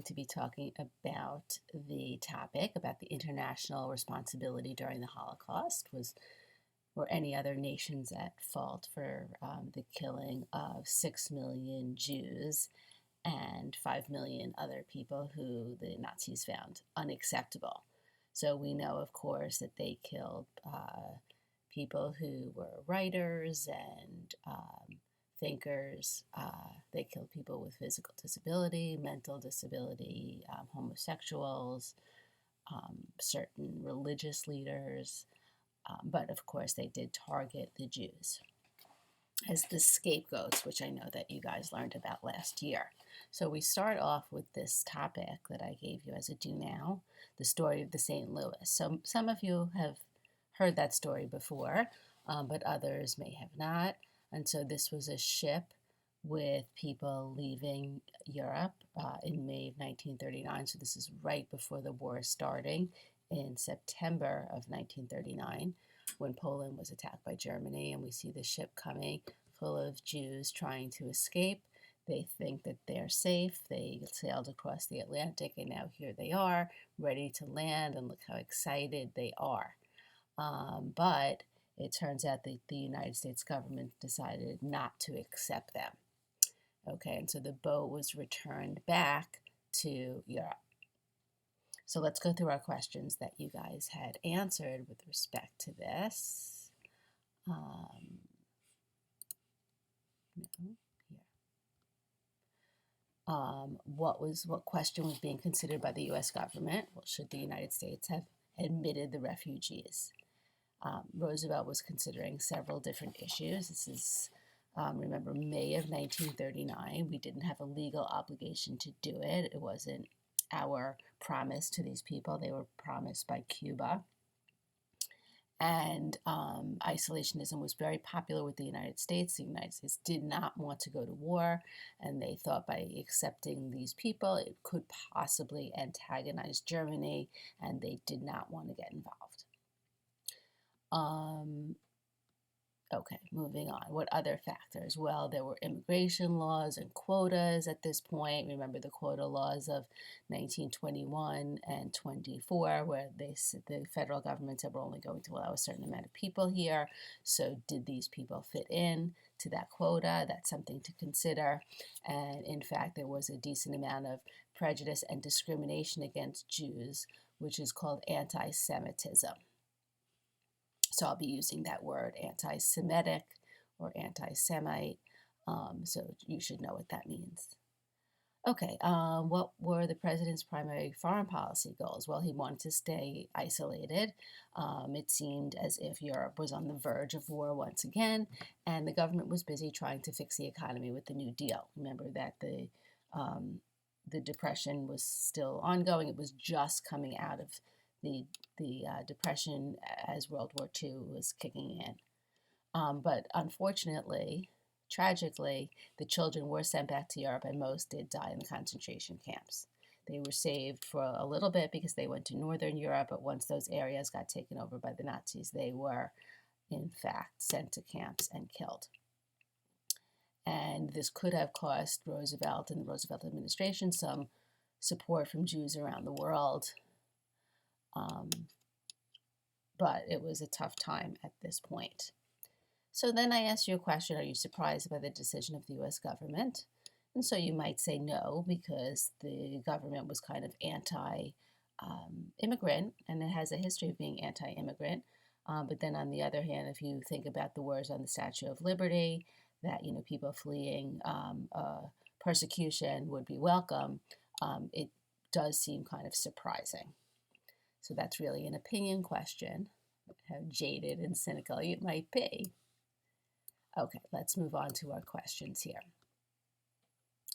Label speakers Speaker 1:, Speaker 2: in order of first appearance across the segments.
Speaker 1: To be talking about the topic about the international responsibility during the Holocaust. Were any other nations at fault for the killing of 6 million Jews and 5 million other people who the Nazis found unacceptable? So we know, of course, that they killed people who were writers and thinkers. They killed people with physical disability, mental disability, homosexuals, certain religious leaders. But of course, they did target the Jews as the scapegoats, which I know that you guys learned about last year. So we start off with this topic that I gave you as a do now, the story of the St. Louis. So some of you have heard that story before, but others may have not. And so this was a ship with people leaving Europe in May of 1939. So this is right before the war is starting in September of 1939 when Poland was attacked by Germany. And we see the ship coming full of Jews trying to escape. They think that they're safe. They sailed across the Atlantic, and now here they are, ready to land, and look how excited they are. But it turns out that the United States government decided not to accept them. Okay, and so the boat was returned back to Europe. So let's go through our questions that you guys had answered with respect to this. What question was being considered by the U.S. government? Well, should the United States have admitted the refugees? Roosevelt was considering several different issues. This is, remember, May of 1939. We didn't have a legal obligation to do it. It wasn't our promise to these people. They were promised by Cuba. And isolationism was very popular with the United States. The United States did not want to go to war, and they thought by accepting these people, it could possibly antagonize Germany, and they did not want to get involved. Okay, moving on. What other factors? Well, there were immigration laws and quotas at this point. Remember the quota laws of 1921 and 24, where the federal government said we're only going to allow a certain amount of people here. So did these people fit in to that quota? That's something to consider. And in fact, there was a decent amount of prejudice and discrimination against Jews, which is called anti-Semitism. So I'll be using that word, anti-Semitic or anti-Semite. So you should know what that means. Okay, what were the president's primary foreign policy goals? Well, he wanted to stay isolated. It seemed as if Europe was on the verge of war once again, and the government was busy trying to fix the economy with the New Deal. Remember that the Depression was still ongoing. It was just coming out of the Depression as World War II was kicking in. But unfortunately, tragically, the children were sent back to Europe, and most did die in the concentration camps. They were saved for a little bit because they went to Northern Europe, but once those areas got taken over by the Nazis, they were, in fact, sent to camps and killed. And this could have cost Roosevelt and the Roosevelt administration some support from Jews around the world. But it was a tough time at this point. So then I asked you a question, are you surprised by the decision of the U.S. government? And so you might say no, because the government was kind of anti-immigrant, and it has a history of being anti-immigrant. But then on the other hand, if you think about the words on the Statue of Liberty, that people fleeing persecution would be welcome, it does seem kind of surprising. So that's really an opinion question, how jaded and cynical you might be. Okay, let's move on to our questions here.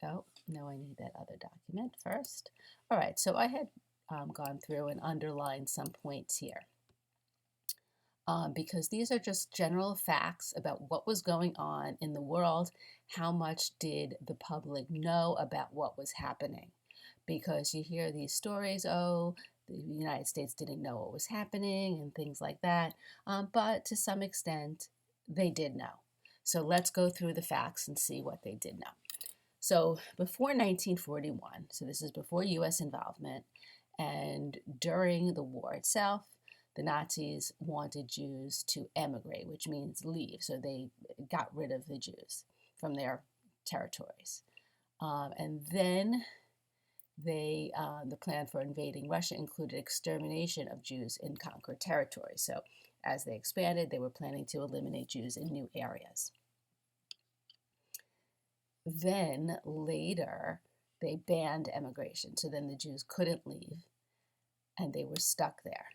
Speaker 1: Oh, no, I need that other document first. All right, so I had gone through and underlined some points here. Because these are just general facts about what was going on in the world. How much did the public know about what was happening? Because you hear these stories, oh, the United States didn't know what was happening and things like that. But to some extent, they did know. So let's go through the facts and see what they did know. So before 1941, so this is before US involvement, and during the war itself, the Nazis wanted Jews to emigrate, which means leave. So they got rid of the Jews from their territories. And then the plan for invading Russia included extermination of Jews in conquered territories. So as they expanded, they were planning to eliminate Jews in new areas. Then later, they banned emigration. So then the Jews couldn't leave and they were stuck there.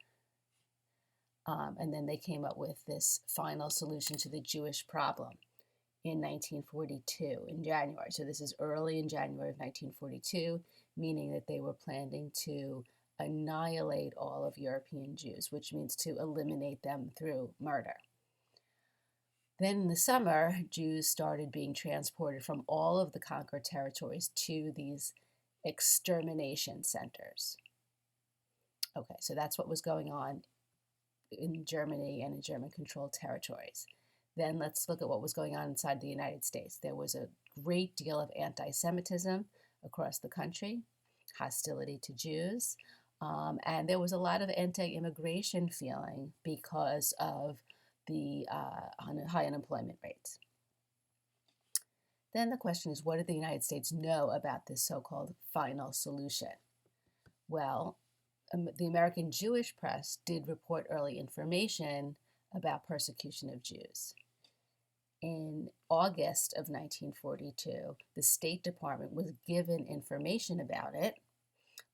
Speaker 1: And then they came up with this final solution to the Jewish problem in 1942 in January. So this is early in January of 1942, meaning that they were planning to annihilate all of European Jews, which means to eliminate them through murder. Then in the summer, Jews started being transported from all of the conquered territories to these extermination centers. Okay, so that's what was going on in Germany and in German-controlled territories. Then let's look at what was going on inside the United States. There was a great deal of anti-Semitism across the country, hostility to Jews, and there was a lot of anti-immigration feeling because of the high unemployment rates. Then the question is, what did the United States know about this so-called final solution? Well, the American Jewish press did report early information about persecution of Jews. In August of 1942, the State Department was given information about it,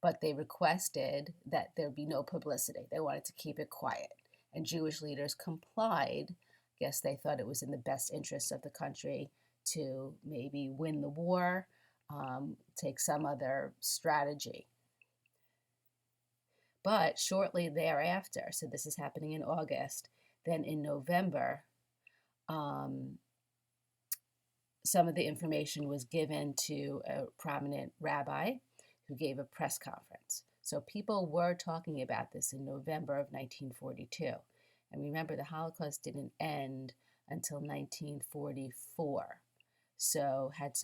Speaker 1: but they requested that there be no publicity. They wanted to keep it quiet. And Jewish leaders complied. I guess they thought it was in the best interests of the country to maybe win the war, take some other strategy. But shortly thereafter, so this is happening in August, then in November, some of the information was given to a prominent rabbi who gave a press conference. So people were talking about this in November of 1942. And remember, the Holocaust didn't end until 1944. So had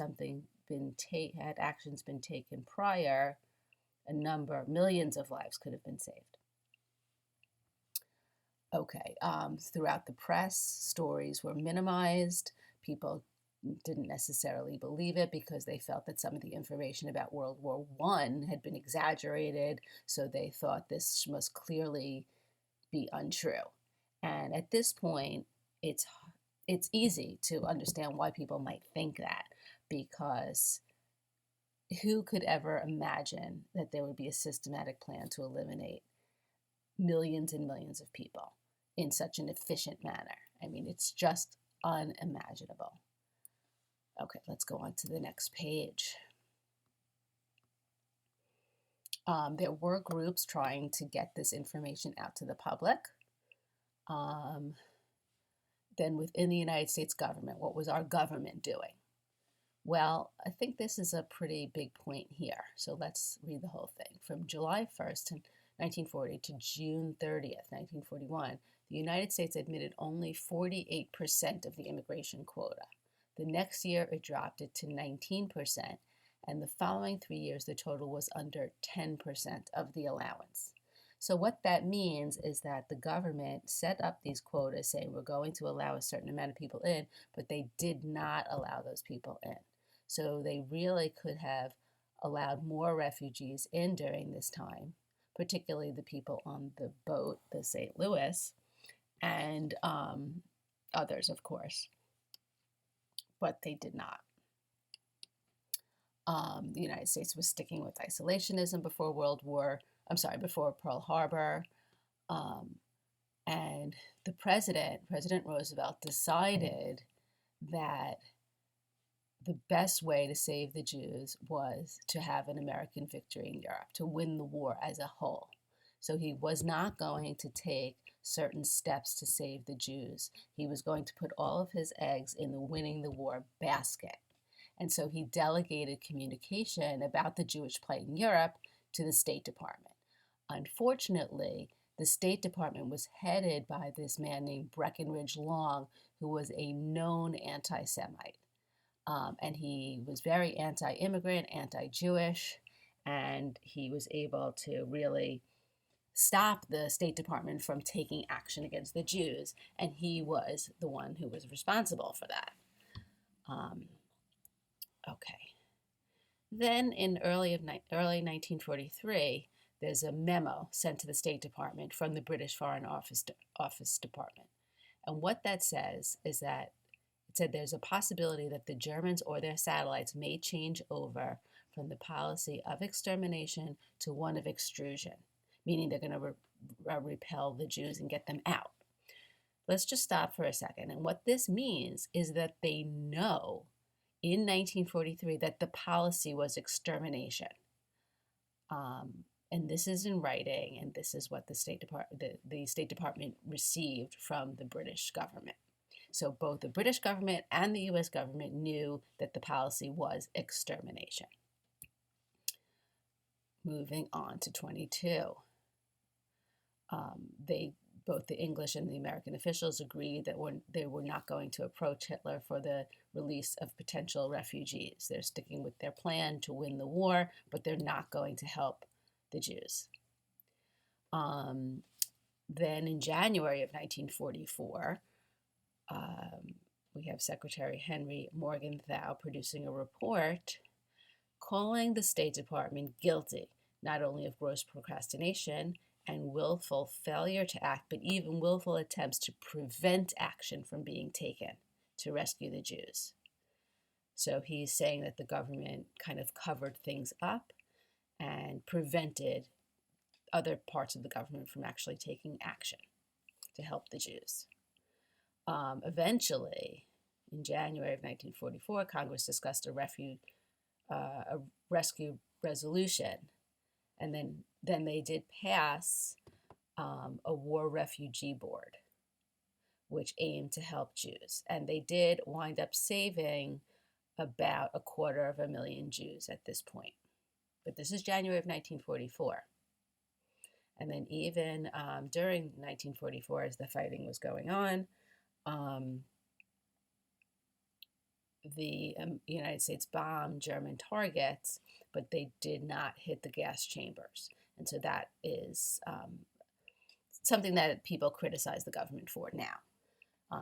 Speaker 1: actions been taken prior, millions of lives could have been saved. Okay, throughout the press, stories were minimized. People didn't necessarily believe it because they felt that some of the information about World War I had been exaggerated, so they thought this must clearly be untrue. And at this point, it's easy to understand why people might think that, because who could ever imagine that there would be a systematic plan to eliminate millions and millions of people in such an efficient manner? I mean, it's just unimaginable. Okay, let's go on to the next page. There were groups trying to get this information out to the public. Then within the United States government, what was our government doing? Well, I think this is a pretty big point here. So let's read the whole thing. From July 1st, 1940 to June 30th, 1941, the United States admitted only 48% of the immigration quota. The next year, it dropped it to 19%, and the following 3 years, the total was under 10% of the allowance. So what that means is that the government set up these quotas saying we're going to allow a certain amount of people in, but they did not allow those people in. So they really could have allowed more refugees in during this time, particularly the people on the boat, the St. Louis, and others, of course. But they did not. The United States was sticking with isolationism before Pearl Harbor. And the President Roosevelt, decided that the best way to save the Jews was to have an American victory in Europe, to win the war as a whole. So he was not going to take certain steps to save the Jews. He was going to put all of his eggs in the winning the war basket. And so he delegated communication about the Jewish plight in Europe to the State Department. Unfortunately, the State Department was headed by this man named Breckinridge Long, who was a known anti-Semite. And he was very anti-immigrant, anti-Jewish, and he was able to really stop the State Department from taking action against the Jews, and he was the one who was responsible for that. Um, okay. Then in early 1943, there's a memo sent to the State Department from the British Foreign Office Department. And what that says is that it said there's a possibility that the Germans or their satellites may change over from the policy of extermination to one of extrusion, meaning they're going to repel the Jews and get them out. Let's just stop for a second. And what this means is that they know in 1943 that the policy was extermination. And this is in writing, and this is what the State Department received from the British government. So both the British government and the US government knew that the policy was extermination. Moving on to 22. Both the English and the American officials agreed that they were not going to approach Hitler for the release of potential refugees. They're sticking with their plan to win the war, but they're not going to help the Jews. Then in January of 1944, we have Secretary Henry Morgenthau producing a report calling the State Department guilty not only of gross procrastination and willful failure to act, but even willful attempts to prevent action from being taken to rescue the Jews. So he's saying that the government kind of covered things up and prevented other parts of the government from actually taking action to help the Jews. Eventually, in January of 1944, Congress discussed a rescue resolution, and then they did pass a war refugee board, which aimed to help Jews. And they did wind up saving about 250,000 Jews at this point. But this is January of 1944. And then even during 1944, as the fighting was going on, the United States bombed German targets, but they did not hit the gas chambers. And so that is something that people criticize the government for now,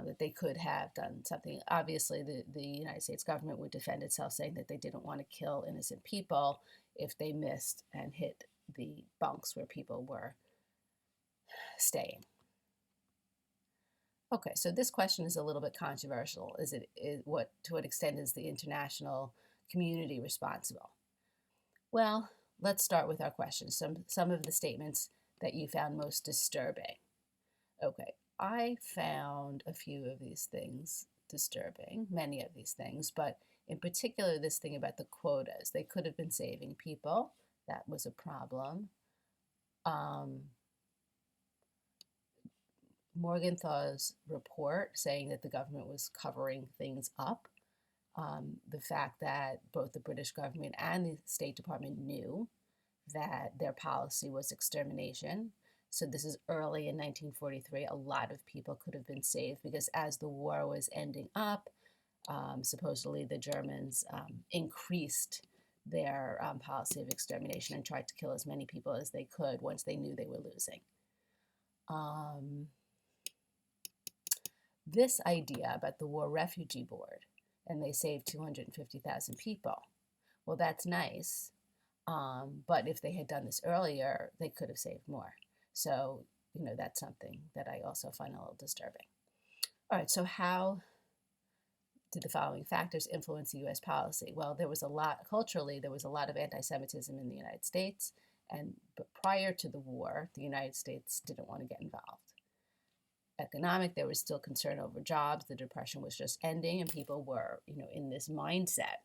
Speaker 1: that they could have done something. Obviously, the United States government would defend itself, saying that they didn't want to kill innocent people if they missed and hit the bunks where people were staying. Okay, so this question is a little bit controversial. To what extent is the international community responsible? Well, let's start with our questions. Some of the statements that you found most disturbing. Okay, I found a few of these things disturbing, many of these things, but in particular, this thing about the quotas. They could have been saving people. That was a problem. Morgenthau's report saying that the government was covering things up. The fact that both the British government and the State Department knew that their policy was extermination. So this is early in 1943. A lot of people could have been saved because as the war was ending up, supposedly the Germans increased their policy of extermination and tried to kill as many people as they could once they knew they were losing. This idea about the War Refugee Board, and they saved 250,000 people. Well, that's nice, but if they had done this earlier, they could have saved more. So, that's something that I also find a little disturbing. All right, so how did the following factors influence the U.S. policy? Well, culturally, there was a lot of anti-Semitism in the United States, but prior to the war, the United States didn't want to get involved. Economic, there was still concern over jobs. The Depression was just ending, and people were, in this mindset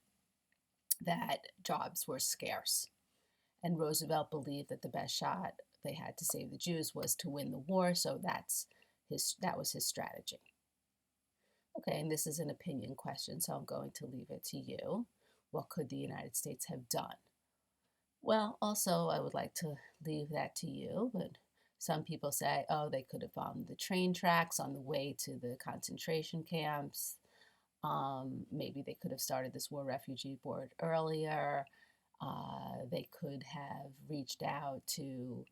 Speaker 1: that jobs were scarce. And Roosevelt believed that the best shot they had to save the Jews was to win the war, so that was his strategy. Okay, and this is an opinion question, so I'm going to leave it to you. What could the United States have done? Well, also, I would like to leave that to you, but some people say, they could have bombed the train tracks on the way to the concentration camps. Maybe they could have started this War Refugee Board earlier. They could have reached out to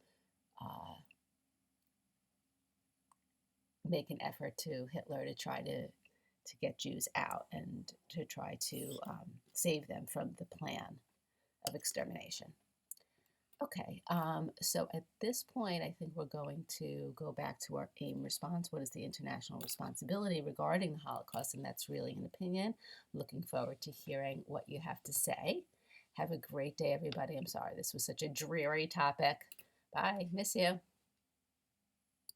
Speaker 1: make an effort to Hitler to try to get Jews out and to try to save them from the plan of extermination. Okay, so at this point, I think we're going to go back to our AIM response. What is the international responsibility regarding the Holocaust? And that's really an opinion. Looking forward to hearing what you have to say. Have a great day, everybody. I'm sorry this was such a dreary topic. Bye. Miss you.